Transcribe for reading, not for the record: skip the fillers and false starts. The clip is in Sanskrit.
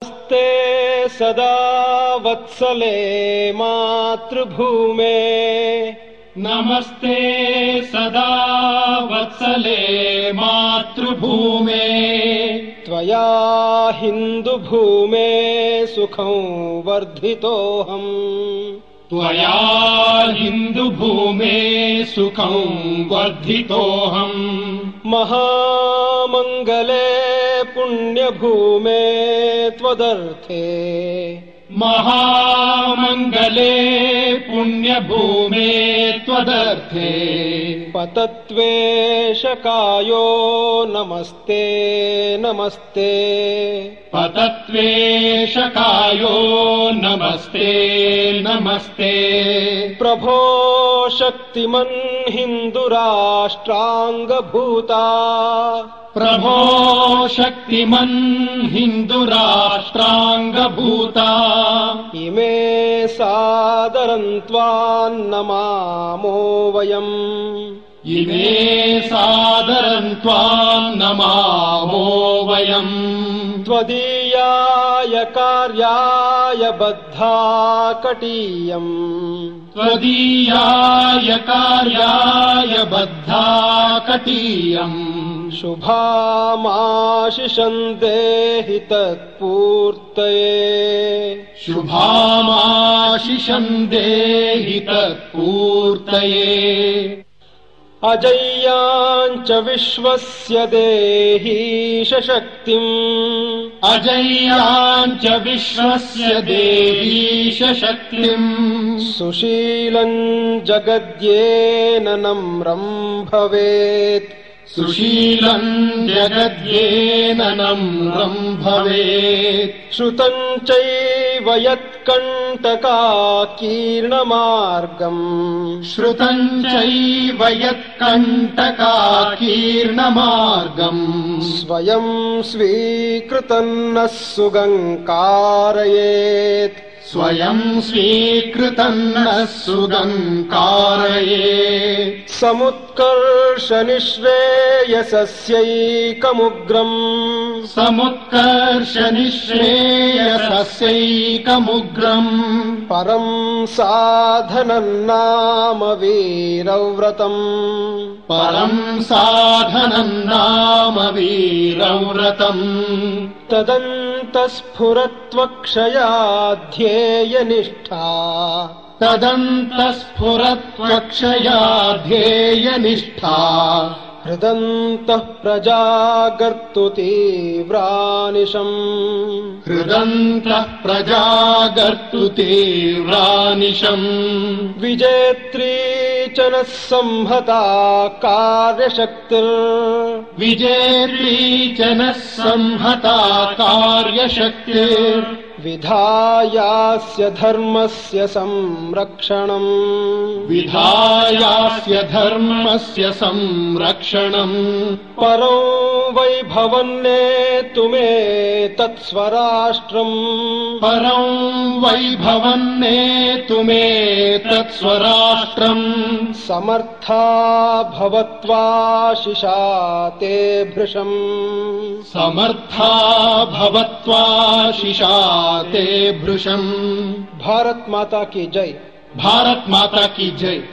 नमस्ते सदा वत्सले मातृभूमे। नमस्ते सदा वत्सले मातृभूमे। त्वया हिन्दुभूमे सुखं वर्धितोऽहम्। त्वया हिन्दुभूमे सुखं वर्धितोऽहम्। महामङ्गले पुण्यभूमे त्वदर्थे। महामङ्गले पुण्यभूमे त्वदर्थे। पतत्वेशकायो नमस्ते नमस्ते। पतत्वेशकायो नमस्ते नमस्ते। प्रभो शक्तिमन् हिन्दुराष्ट्राङ्गभूता। प्रभो शक्तिमन् हिन्दुराष्ट्राङ्गभूता। इमे सादरं त्वां नमामो वयम्। इमे सादरं त्वां नमामो वयम्। त्वदीयाय कार्याय बद्धा कटीयम्। त्वदीयाय कार्याय बद्धा कटीयम्। शुभामाशिषं देहि तत्पूर्तये। शुभामाशिषं देहि तत्पूर्तये। अजय्याञ्च विश्वस्य देहीश शक्तिम्। अजय्याञ्च विश्वस्य देहीश शक्तिम्। सुशीलं जगद्येन नम्रं भवेत्। सुशीलं जगद्येन नम्रं भवेत्। श्रुतं चैव यत्कण्टकाकीर्णमार्गम्। श्रुतं चैव यत्कण्टकाकीर्णमार्गम्। स्वयं स्वीकृतं नः सुगङ्कारयेत्। स्वयं स्वीकृतं नः सुगङ्कारयेत्। समुत्कर्षनिःश्रेयसस्यैकमुग्रम्। समुत्कर्षनिःश्रेयसस्यैकमुग्रम्। परं साधनं नाम वीरव्रतम्। परं साधनं नाम वीरव्रतम्। तदन्तस्फुरत्वक्षयाध्येयनिष्ठा। तदन्तस्फुरत्वक्षया ध्येयनिष्ठा। हृदन्तः प्रजागर्तु तीव्रानिशम्। हृदन्तः प्रजागर्तु तीव्रानिशम्। विजेत्री च नः संहता कार्यशक्तिर्। विजेत्री च नः संहता कार्यशक्तिर्। विधायास्य धर्मस्य संरक्षणम्। विधायास्य धर्मस्य संरक्षणम्। परो वैभवन्नेतुमे तत्स्वराष्ट्रम्। परं वैभवन्नेतुमे तत्स्वराष्ट्रम्। समर्था भवत्वाशिषा ते भृशम्। समर्था भवत्वाशिषा ते भृशम्। भारत माता की जय। भारत माता की जय।